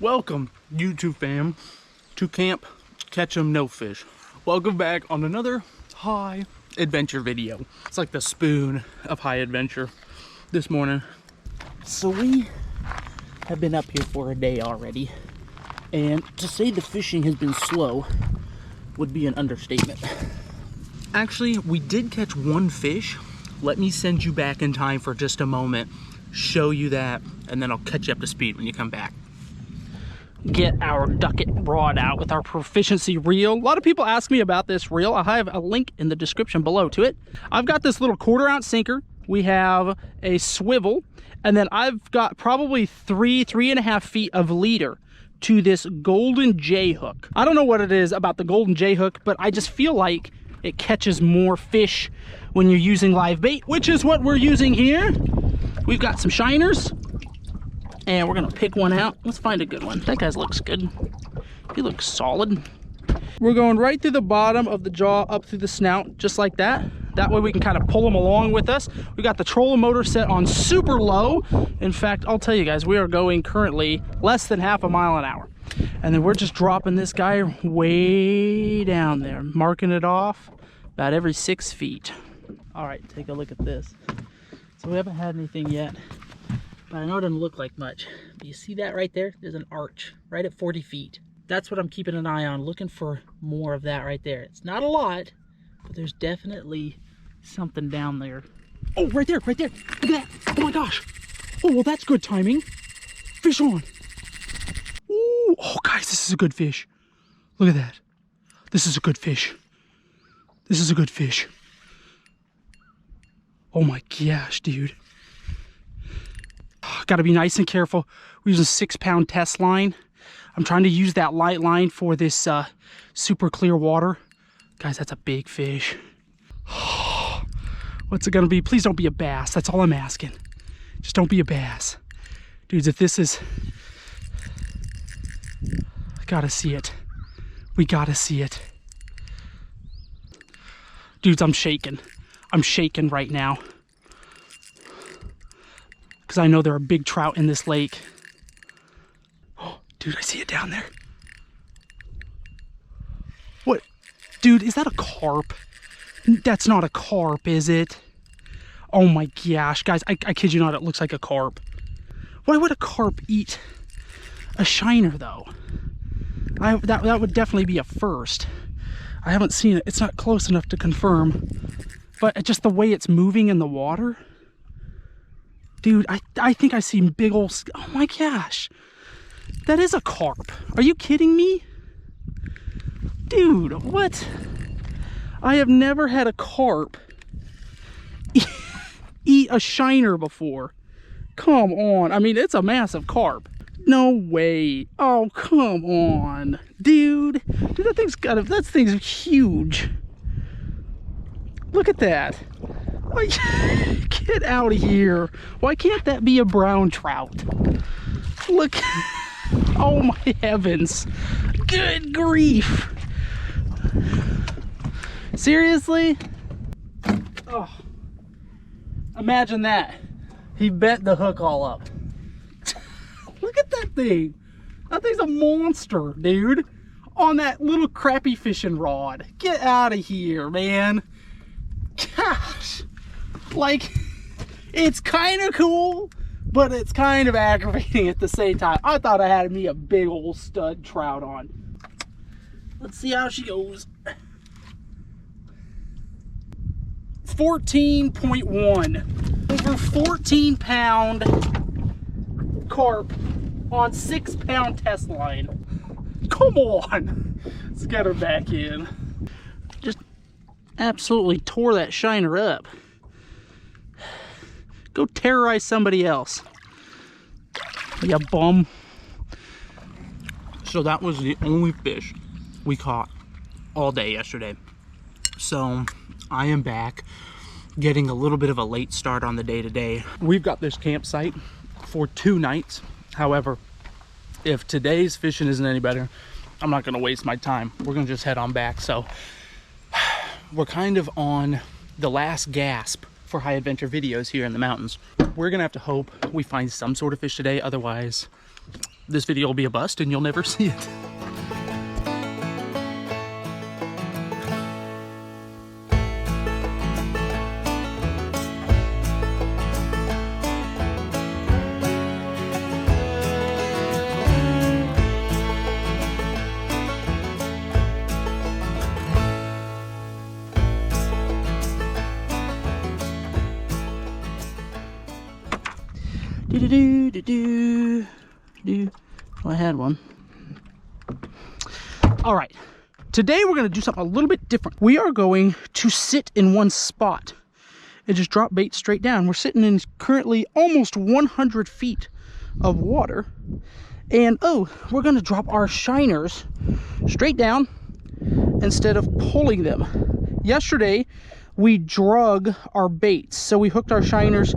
Welcome, YouTube fam, to Camp Catch 'em No Fish. Welcome back on another high adventure video. It's like the spoon of high adventure this morning. So we have been up here for a day already, and to say the fishing has been slow would be an understatement. Actually, we did catch one fish. Let me send you back in time for just a moment, show you that, and then I'll catch you up to speed when you come back. Get our ducket rod out with our proficiency reel. A lot of people ask me about this reel. I have a link in the description below to it. I've got this little 1/4 ounce sinker. We have a swivel, and then I've got probably 3.5 feet of leader to this golden J hook. I don't know what it is about the golden J hook, but I just feel like it catches more fish when you're using live bait, which is what we're using here. We've got some shiners, and we're gonna pick one out. Let's find a good one. That guy looks good. He looks solid. We're going right through the bottom of the jaw, up through the snout, just like that. That way we can kind of pull them along with us. We got the trolling motor set on super low. In fact, I'll tell you guys, we are going currently less than 1/2 mile an hour. And then we're just dropping this guy way down there, marking it off about every 6 feet. All right, take a look at this. So we haven't had anything yet, but I know it doesn't look like much. But you see that right there? There's an arch right at 40 feet. That's what I'm keeping an eye on, looking for more of that right there. It's not a lot, but there's definitely something down there. Oh, right there, right there. Look at that. Oh my gosh. Oh, well, that's good timing. Fish on. Ooh. Oh, guys, this is a good fish. Look at that. This is a good fish. This is a good fish. Oh my gosh, dude. Gotta be nice and careful. We're using a 6-pound test line. I'm trying to use that light line for this super clear water. Guys, that's a big fish. What's it gonna be? Please don't be a bass. That's all I'm asking. Just don't be a bass. Dudes, if this is... I gotta see it. We gotta see it. Dudes, I'm shaking. I'm shaking right now. Because I know there are big trout in this lake. Oh, dude, I see it down there. What? Dude, is that a carp? That's not a carp, is it? Oh my gosh, guys, I kid you not, it looks like a carp. Why would a carp eat a shiner, though? That would definitely be a first. I haven't seen it. It's not close enough to confirm. But just the way it's moving in the water. Dude, I think I see big old... Oh my gosh. That is a carp. Are you kidding me? Dude, what? I have never had a carp eat a shiner before. Come on. I mean, it's a massive carp. No way. Oh, come on. Dude, that thing's huge. Look at that. Get out of here. Why can't that be a brown trout? Look. Oh my heavens. Good grief. Seriously? Oh. Imagine that. He bent the hook all up. Look at that thing. That thing's a monster, dude. On that little crappie fishing rod. Get out of here, man. Gosh. Like, it's kind of cool, but it's kind of aggravating at the same time. I thought I had me a big old stud trout on. Let's see how she goes. 14.1. Over 14-pound carp on 6-pound test line. Come on. Let's get her back in. Just absolutely tore that shiner up. Go terrorize somebody else, you bum. So that was the only fish we caught all day yesterday. So I am back, getting a little bit of a late start on the day today. We've got this campsite for 2 nights. However, if today's fishing isn't any better, I'm not gonna waste my time. We're gonna just head on back. So we're kind of on the last gasp for high adventure videos here in the mountains. We're gonna have to hope we find some sort of fish today, otherwise this video will be a bust and you'll never see it. Oh, I had one. All right, today we're gonna do something a little bit different. We are going to sit in one spot and just drop bait straight down. We're sitting in currently almost 100 feet of water. And we're gonna drop our shiners straight down instead of pulling them. Yesterday, we drug our baits. So we hooked our shiners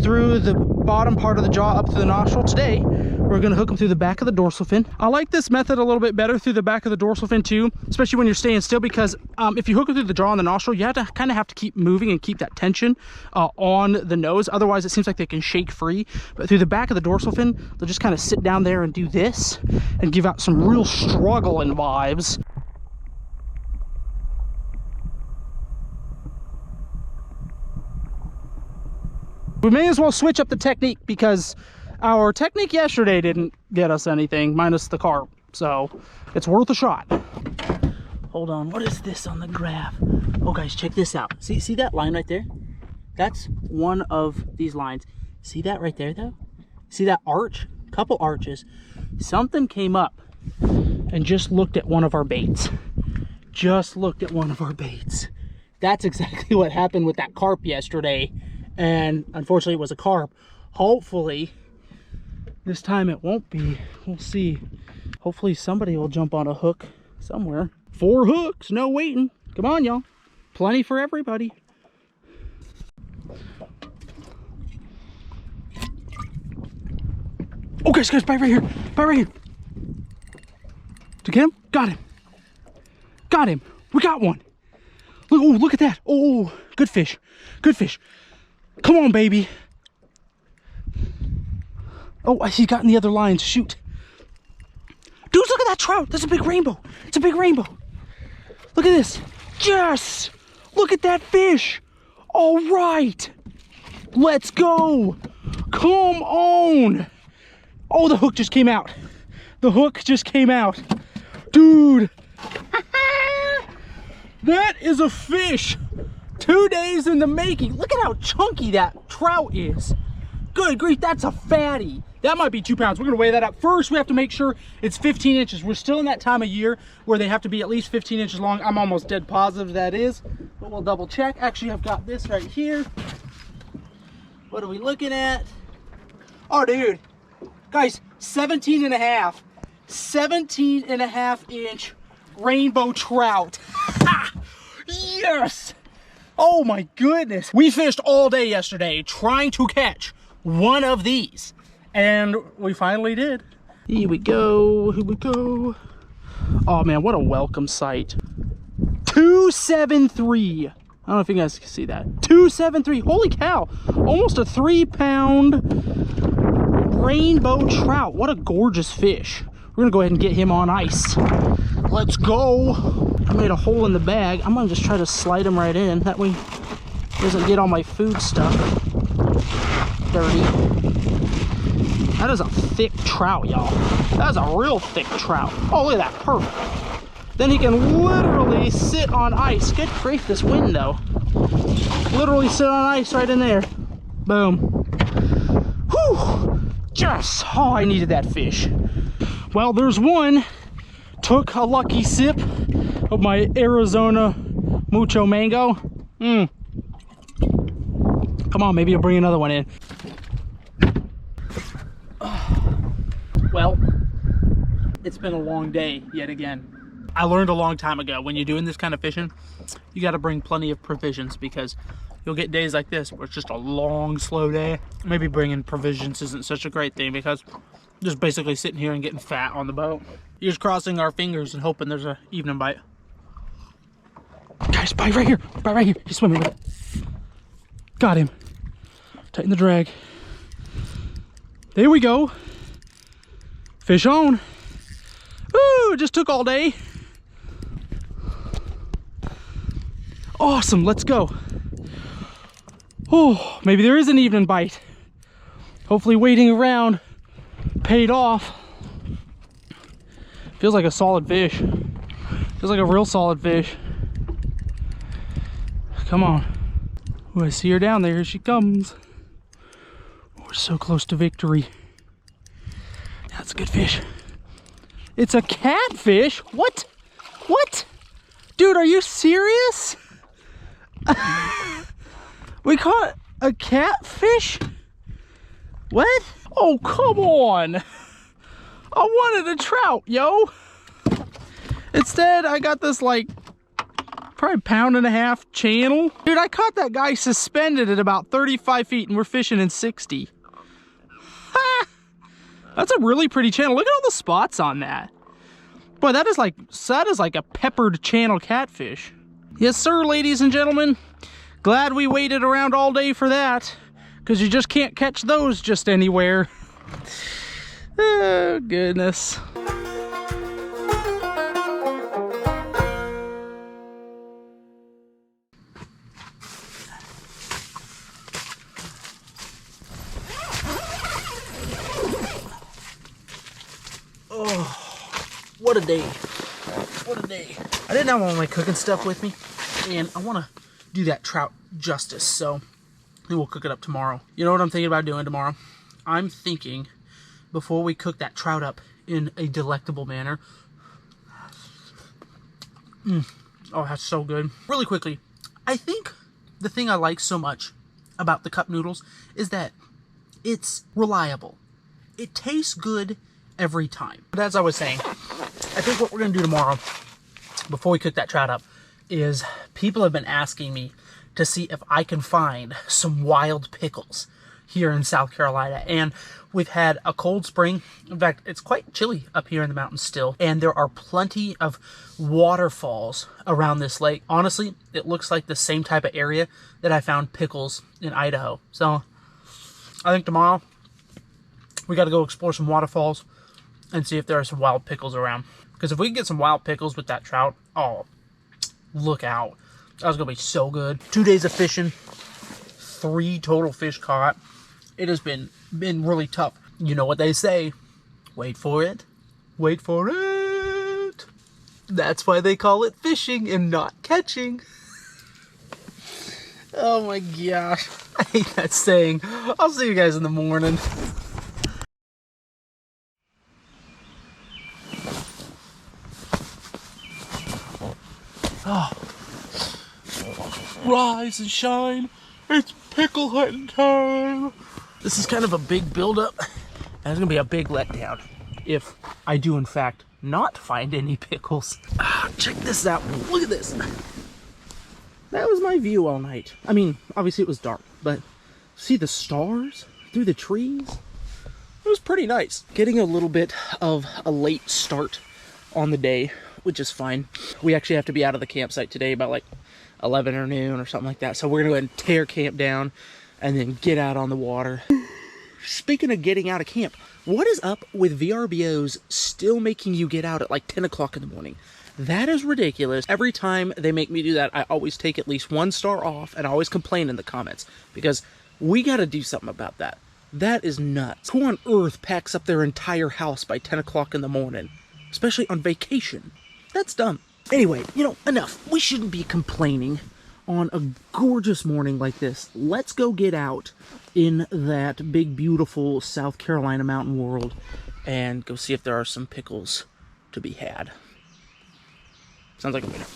through the bottom part of the jaw up to the nostril. Today, we're gonna hook them through the back of the dorsal fin. I like this method a little bit better through the back of the dorsal fin too, especially when you're staying still, because if you hook them through the jaw and the nostril, you have to kind of keep moving and keep that tension on the nose. Otherwise, it seems like they can shake free. But through the back of the dorsal fin, they'll just kind of sit down there and do this and give out some real struggling vibes. We may as well switch up the technique because our technique yesterday didn't get us anything, minus the carp. So it's worth a shot. Hold on, what is this on the graph? Oh guys, check this out. See that line right there? That's one of these lines. See that right there though? See that arch? Couple arches. Something came up and just looked at one of our baits. Just looked at one of our baits. That's exactly what happened with that carp yesterday. And unfortunately it was a carp. Hopefully this time it won't be. We'll see. Hopefully somebody will jump on a hook somewhere. 4 hooks, no waiting. Come on, y'all. Plenty for everybody. Oh guys, bite right here. Bite right here. To get him? Got him. Got him. We got one. Look at that. Oh, good fish. Good fish. Come on, baby. Oh, I see he got in the other lines. Shoot. Dudes, look at that trout. That's a big rainbow. It's a big rainbow. Look at this. Yes. Look at that fish. All right. Let's go. Come on. Oh, the hook just came out. The hook just came out. Dude. That is a fish. 2 days in the making. Look at how chunky that trout is. Good grief, that's a fatty. That might be 2 pounds. We're gonna weigh that up. First, we have to make sure it's 15 inches. We're still in that time of year where they have to be at least 15 inches long. I'm almost dead positive that is, but we'll double check. Actually, I've got this right here. What are we looking at? Oh, dude. Guys, 17 and a half. 17 and a half inch rainbow trout. Yes! Oh my goodness. We fished all day yesterday trying to catch one of these. And we finally did. Here we go. Here we go. Oh man, what a welcome sight. 273. I don't know if you guys can see that. 273. Holy cow. Almost a 3-pound rainbow trout. What a gorgeous fish. We're gonna go ahead and get him on ice. Let's go. I made a hole in the bag. I'm gonna just try to slide him right in. That way he doesn't get all my food stuff dirty. That is a thick trout, y'all. That is a real thick trout. Oh, look at that, perfect. Then he can literally sit on ice. Good grief, this window. Literally sit on ice right in there. Boom. Whew. Yes. Oh, I needed that fish. Well, there's one. Took a lucky sip of my Arizona Mucho Mango. Come on, maybe I'll bring another one in. Well, it's been a long day yet again. I learned a long time ago, when you're doing this kind of fishing, you got to bring plenty of provisions, because you'll get days like this where it's just a long, slow day. Maybe bringing provisions isn't such a great thing, because just basically sitting here and getting fat on the boat. You're just crossing our fingers and hoping there's an evening bite. Guys, bite right here. Bite right here. He's swimming with it. Got him. Tighten the drag. There we go. Fish on. Ooh, it just took all day. Awesome, let's go. Oh, maybe there is an evening bite. Hopefully waiting around paid off. Feels like a solid fish. Feels like a real solid fish. Come on. Oh, I see her down there. Here she comes. We're so close to victory. That's a good fish. It's a catfish? What? What? Dude, are you serious? We caught a catfish? What? Oh, come on. I wanted a trout, yo. Instead, I got this like probably £1.5 channel. Dude, I caught that guy suspended at about 35 feet and we're fishing in 60. Ha! That's a really pretty channel. Look at all the spots on that. Boy, that is like a peppered channel catfish. Yes, sir, ladies and gentlemen. Glad we waited around all day for that, because you just can't catch those just anywhere. Oh, goodness. Oh, what a day. What a day. I didn't have all my cooking stuff with me, and I want to do that trout justice, so we'll cook it up tomorrow. You know what I'm thinking about doing tomorrow? I'm thinking, before we cook that trout up in a delectable manner. Oh, that's so good. Really quickly, I think the thing I like so much about the cup noodles is that it's reliable. It tastes good every time. But as I was saying, I think what we're going to do tomorrow, before we cook that trout up, is people have been asking me to see if I can find some wild pickles here in South Carolina. And we've had a cold spring. In fact, it's quite chilly up here in the mountains still. And there are plenty of waterfalls around this lake. Honestly, it looks like the same type of area that I found pickles in Idaho. So I think tomorrow we got to go explore some waterfalls and see if there are some wild pickles around. Because if we can get some wild pickles with that trout, oh, look out. That was going to be so good. 2 days of fishing, 3 total fish caught. It has been really tough. You know what they say. Wait for it. Wait for it. That's why they call it fishing and not catching. Oh my gosh. I hate that saying. I'll see you guys in the morning. Oh. Rise and shine. It's pickle hunting time. This is kind of a big buildup, and it's gonna be a big letdown if I do in fact not find any pickles. Check this out. Look at this. That was my view all night. I mean, obviously it was dark, but see the stars through the trees? It was pretty nice. Getting a little bit of a late start on the day, which is fine. We actually have to be out of the campsite today about like 11 or noon or something like that. So we're gonna go ahead and tear camp down and then get out on the water. Speaking of getting out of camp, what is up with VRBOs still making you get out at like 10 o'clock in the morning? That is ridiculous. Every time they make me do that, I always take at least 1 star off and I always complain in the comments because we gotta do something about that. That is nuts. Who on earth packs up their entire house by 10 o'clock in the morning? Especially on vacation. That's dumb. Anyway, you know, enough. We shouldn't be complaining on a gorgeous morning like this. Let's go get out in that big, beautiful South Carolina mountain world and go see if there are some pickles to be had. Sounds like a winner.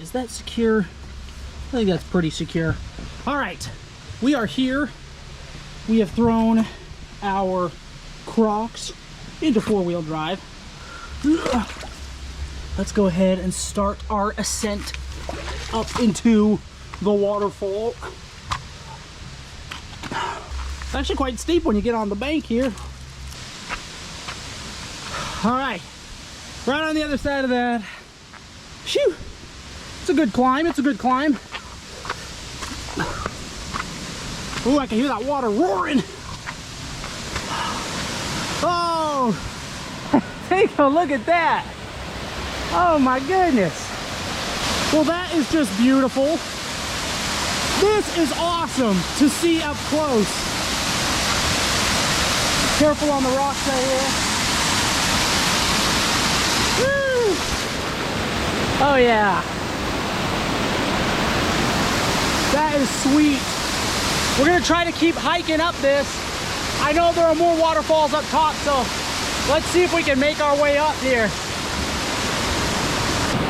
Is that secure? I think that's pretty secure. All right, we are here. We have thrown our Crocs into 4-wheel drive. let's go ahead and start our ascent up into the waterfall. It's actually quite steep when you get on the bank here. All right, right on the other side of that. Phew, it's a good climb, it's a good climb. Ooh, I can hear that water roaring. Oh, take a look at that. Oh my goodness. Well, that is just beautiful. This is awesome to see up close. Careful on the rocks right here. Woo! Oh yeah. That is sweet. We're gonna try to keep hiking up this. I know there are more waterfalls up top, so let's see if we can make our way up here.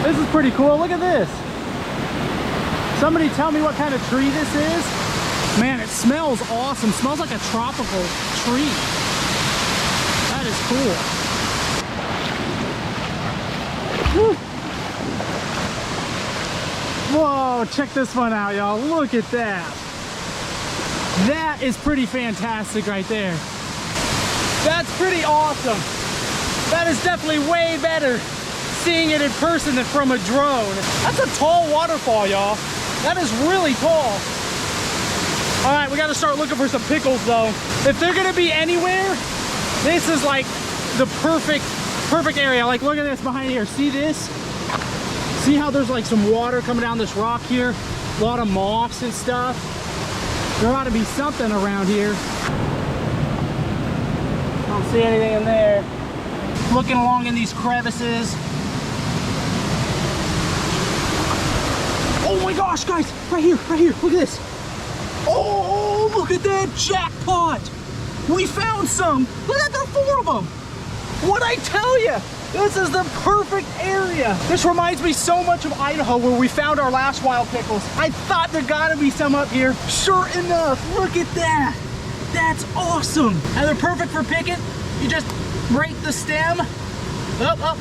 This is pretty cool. Look at this. Somebody tell me what kind of tree this is. Man, it smells awesome. It smells like a tropical tree. That is cool. Woo. Whoa, check this one out, y'all. Look at that. That is pretty fantastic right there. That's pretty awesome. That is definitely way better seeing it in person than from a drone. That's a tall waterfall, y'all. That is really tall. All right, we gotta start looking for some pickles though. If they're gonna be anywhere, this is like the perfect area. Like, look at this behind here. See this? See how there's like some water coming down this rock here? A lot of moss and stuff. There ought to be something around here. Don't see anything in there. Looking along in these crevices. Oh my gosh, guys, right here, look at this. Oh, look at that jackpot. We found some. Look at that, there are 4 of them. What'd I tell you? This is the perfect area. This reminds me so much of Idaho where we found our last wild pickles. I thought there gotta be some up here. Sure enough, look at that. That's awesome. And they're perfect for picking. You just break the stem. Oh,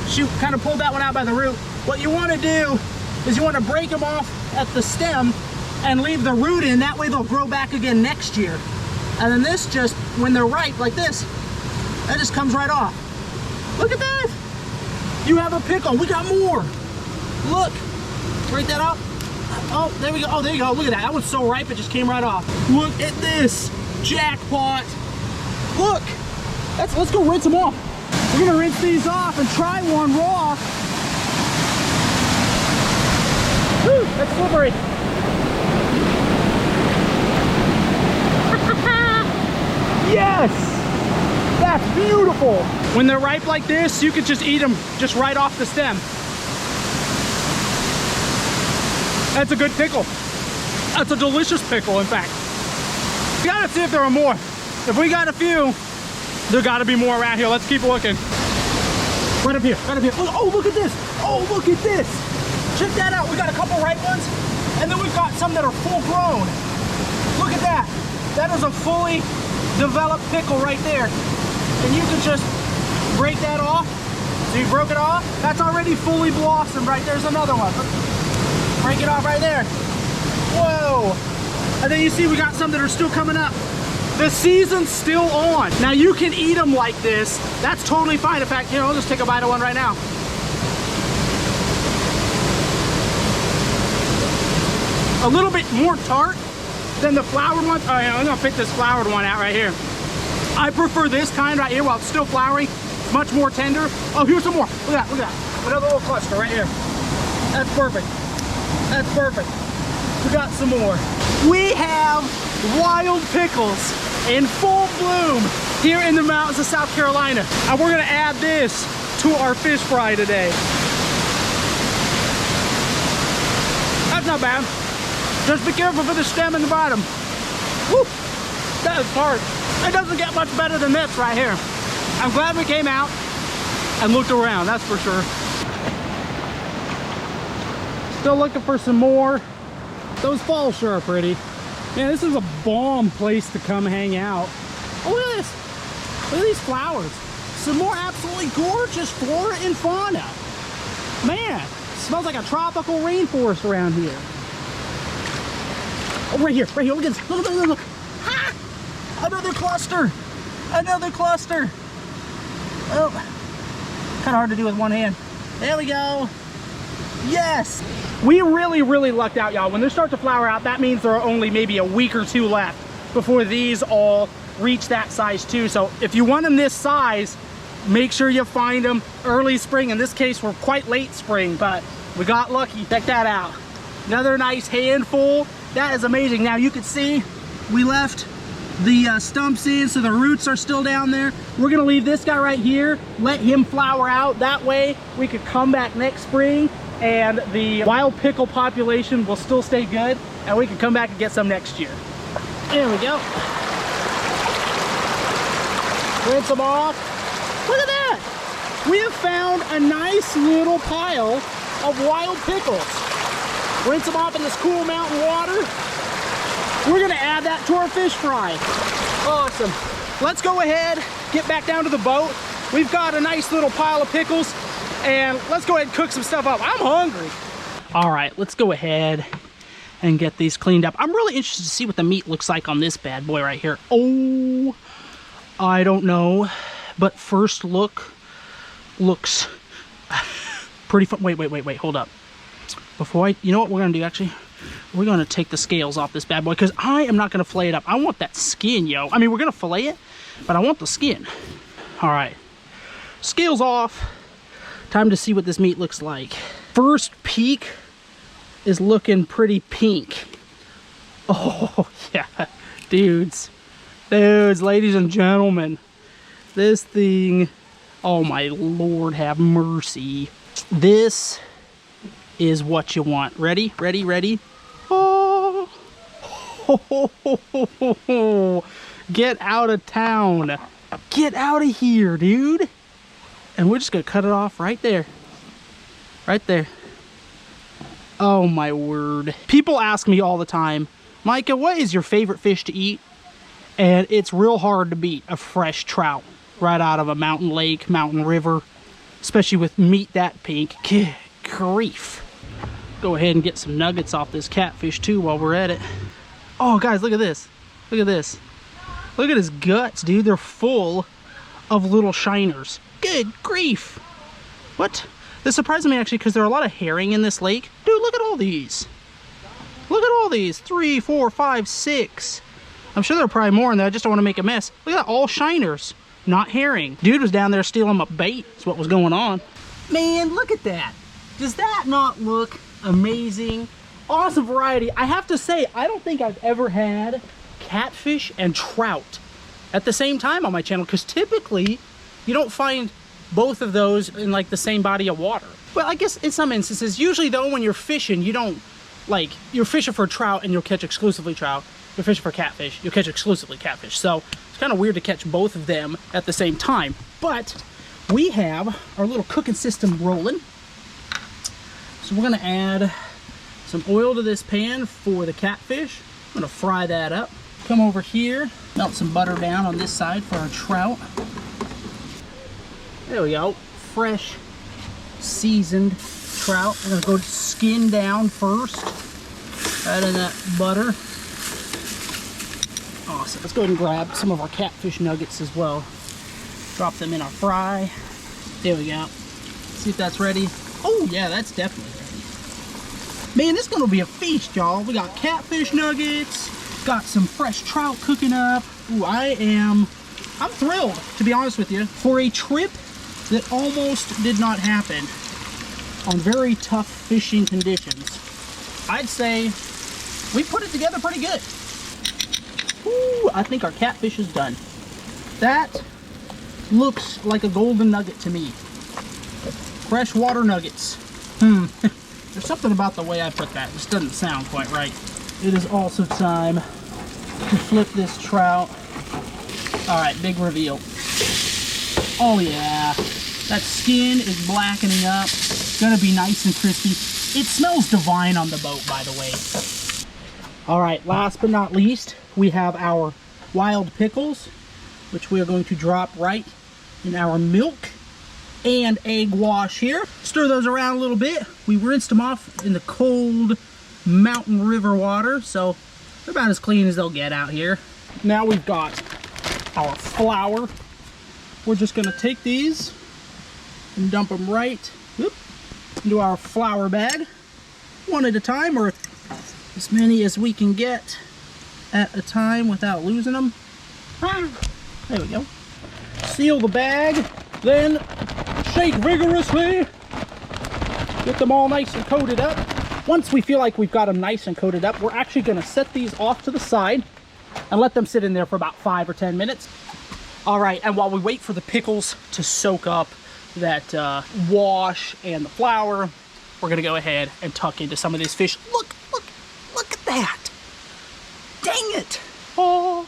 shoot, kind of pulled that one out by the root. What you wanna do is you wanna break them off at the stem and leave the root in. That way they'll grow back again next year. And then this just, when they're ripe like this, that just comes right off. Look at that. You have a pickle. We got more. Look. Break that up. Oh, there we go. Oh, there you go. Look at that. That one's so ripe, it just came right off. Look at this. Jackpot. Look. Let's go rinse them off. We're going to rinse these off and try one raw. Woo, that's slippery. Yes. That's beautiful. When they're ripe like this, you could just eat them just right off the stem. That's a good pickle. That's a delicious pickle, in fact. We gotta see if there are more. If we got a few, there gotta be more around here. Let's keep looking. Right up here, right up here. Oh, look at this. Oh, look at this. Check that out. We got a couple ripe ones, and then we've got some that are full grown. Look at that. That is a fully developed pickle right there. And you can just break that off. So you broke it off. That's already fully blossomed, right? There's another one. Break it off right there. Whoa. And then you see we got some that are still coming up. The season's still on. Now you can eat them like this. That's totally fine. In fact, here, I'll just take a bite of one right now. A little bit more tart than the flowered one. Oh yeah, I'm gonna pick this flowered one out right here. I prefer this kind right here while it's still flowering. Much more tender. Oh, here's some more. Look at that, look at that. Another little cluster right here. That's perfect. That's perfect. We got some more. We have wild pickles in full bloom here in the mountains of South Carolina. And we're gonna add this to our fish fry today. That's not bad. Just be careful for the stem and the bottom. Woo, that is tart. It doesn't get much better than this right here. I'm glad we came out and looked around, that's for sure. Still looking for some more. Those falls sure are pretty. Man, this is a bomb place to come hang out. Oh, look at this. Look at these flowers. Some more absolutely gorgeous flora and fauna. Man, smells like a tropical rainforest around here. Oh, right here, look at this, look. Ha! Another cluster, Oh, kind of hard to do with one hand. There we go. Yes! We really lucked out, y'all. When they start to flower out, that means there are only maybe a week or two left before these all reach that size too. So if you want them this size, make sure you find them early spring. In this case, we're quite late spring, but we got lucky. Check that out. Another nice handful. That is amazing. Now you can see we left the stumps in, so the roots are still down there. We're gonna leave this guy right here, let him flower out. That way we could come back next spring and the wild pickle population will still stay good, and we can come back and get some next year. There we go. Rinse them off. Look at that. We have found a nice little pile of wild pickles. Rinse them off in this cool mountain water. We're gonna add that to our fish fry. Awesome. Let's go ahead, get back down to the boat. We've got a nice little pile of pickles, and let's go ahead and cook some stuff up. I'm hungry. All right, let's go ahead and get these cleaned up. I'm really interested to see what the meat looks like on this bad boy right here. Oh, I don't know, but first look looks pretty fun. Wait, hold up. Before you know what we're gonna do actually? We're gonna take the scales off this bad boy because I am not gonna fillet it up. I want that skin, yo. I mean, we're gonna fillet it, but I want the skin. All right, scales off. Time to see what this meat looks like. First peek is looking pretty pink. Oh yeah, dudes, ladies and gentlemen, this thing, oh my Lord, have mercy. This is what you want. Ready? Oh. Get out of town. Get out of here, dude. And we're just gonna cut it off right there. Oh my word. People ask me all the time, Micah, what is your favorite fish to eat? And it's real hard to beat a fresh trout right out of a mountain lake, mountain river, especially with meat that pink. Good grief. Go ahead and get some nuggets off this catfish too while we're at it. Oh guys, look at this. Look at this. Look at his guts, dude. They're full of little shiners. Good grief. What? This surprised me actually because there are a lot of herring in this lake. Dude, look at all these. Look at all these. 3, 4, 5, 6. I'm sure there are probably more in there. I just don't want to make a mess. Look at that, all shiners, not herring. Dude was down there stealing my bait. That's what was going on. Man, look at that. Does that not look amazing? Awesome variety. I have to say, I don't think I've ever had catfish and trout at the same time on my channel, because typically you don't find both of those in like the same body of water. Well, I guess in some instances, usually though when you're fishing, you don't, like, you're fishing for trout and you'll catch exclusively trout. You're fishing for catfish, you'll catch exclusively catfish. So it's kind of weird to catch both of them at the same time. But we have our little cooking system rolling. So we're gonna add some oil to this pan for the catfish. I'm gonna fry that up. Come over here, melt some butter down on this side for our trout. There we go, fresh, seasoned trout. We're gonna go skin down first, right in that butter. Awesome. Let's go ahead and grab some of our catfish nuggets as well. Drop them in our fry. There we go. See if that's ready. Oh yeah, that's definitely ready. Man, this is gonna be a feast, y'all. We got catfish nuggets, got some fresh trout cooking up. Ooh, I'm thrilled, to be honest with you, for a trip that almost did not happen on very tough fishing conditions. I'd say we put it together pretty good. Ooh, I think our catfish is done. That looks like a golden nugget to me. Freshwater nuggets. There's something about the way I put that. It just doesn't sound quite right. It is also time to flip this trout. All right, big reveal. Oh yeah, that skin is blackening up. It's gonna be nice and crispy. It smells divine on the boat, by the way. All right, last but not least, we have our wild pickles, which we are going to drop right in our milk. and egg wash here. Stir those around a little bit. We rinsed them off in the cold mountain river water, so they're about as clean as they'll get out here. Now we've got our flour. We're just gonna take these and dump them right into our flour bag, one at a time, or as many as we can get at a time without losing them. There we go. Seal the bag, then shake vigorously. Get them all nice and coated up. Once we feel like we've got them nice and coated up, we're actually going to set these off to the side and let them sit in there for about 5 or 10 minutes. All right, and while we wait for the pickles to soak up that wash and the flour, we're going to go ahead and tuck into some of this fish. Look at that. Dang it. Oh.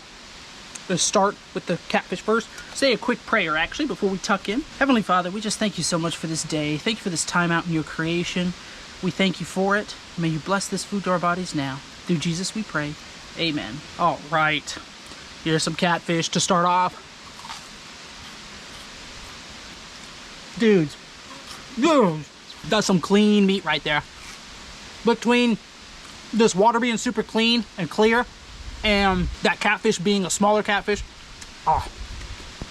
Let's start with the catfish first. Say a quick prayer, actually, before we tuck in. Heavenly Father, we just thank you so much for this day. Thank you for this time out in your creation. We thank you for it. May you bless this food to our bodies now. Through Jesus we pray. Amen. All right. Here's some catfish to start off. Dudes. That's some clean meat right there. Between this water being super clean and clear and that catfish being a smaller catfish, oh,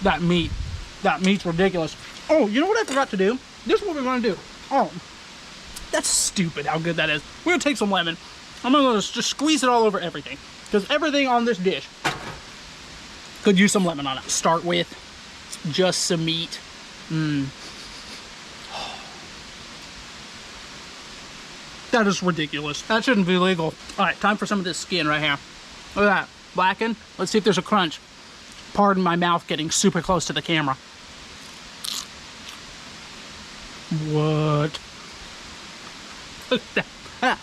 that meat's ridiculous. Oh, you know what I forgot to do? This is what we're gonna do. Oh, that's stupid how good that is. We're gonna take some lemon. I'm gonna just squeeze it all over everything, because everything on this dish could use some lemon on it. Start with just some meat. That is ridiculous. That shouldn't be legal. All right, time for some of this skin right here. Look at that, blackened. Let's see if there's a crunch. Pardon my mouth getting super close to the camera. What? Look at that.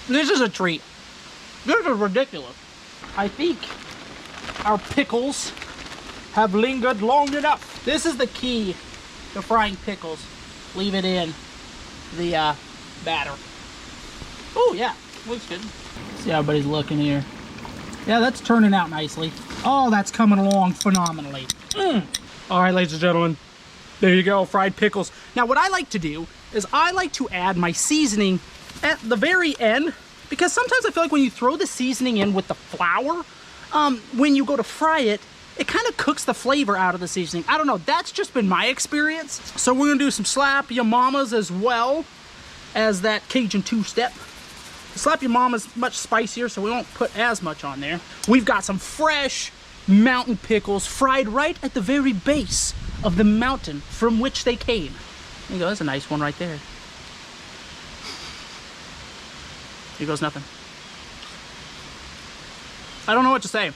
This is a treat. This is ridiculous. I think our pickles have lingered long enough. This is the key to frying pickles. Leave it in the batter. Oh yeah, looks good. See how everybody's looking here. Yeah, that's turning out nicely. Oh, that's coming along phenomenally. All right, ladies and gentlemen, there you go, fried pickles. Now, what I like to do is I like to add my seasoning at the very end, because sometimes I feel like when you throw the seasoning in with the flour, when you go to fry it, it kind of cooks the flavor out of the seasoning. I don't know, that's just been my experience. So we're gonna do some slap ya mamas as well as that Cajun two-step. Slap ya mama's much spicier, so we won't put as much on there. We've got some fresh mountain pickles fried right at the very base of the mountain from which they came. There you go, that's a nice one right there. Here goes nothing. I don't know what to say.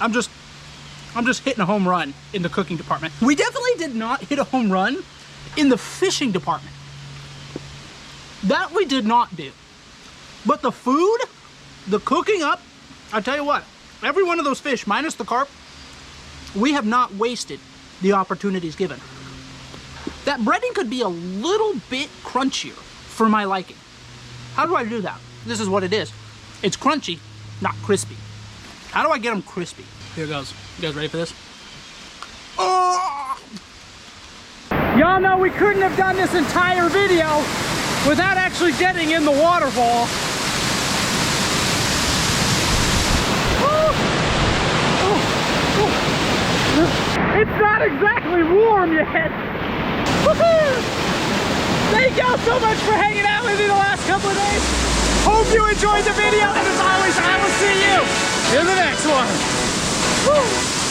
I'm just hitting a home run in the cooking department. We definitely did not hit a home run in the fishing department. That we did not do. But the food, the cooking up, I tell you what, every one of those fish, minus the carp, we have not wasted the opportunities given. That breading could be a little bit crunchier for my liking. How do I do that? This is what it is. It's crunchy, not crispy. How do I get them crispy? Here goes. You guys ready for this? Oh! Y'all know we couldn't have done this entire video without actually getting in the waterfall. It's not exactly warm yet. Woohoo! Thank y'all so much for hanging out with me the last couple of days. Hope you enjoyed the video, and as always, I will see you in the next one. Woo!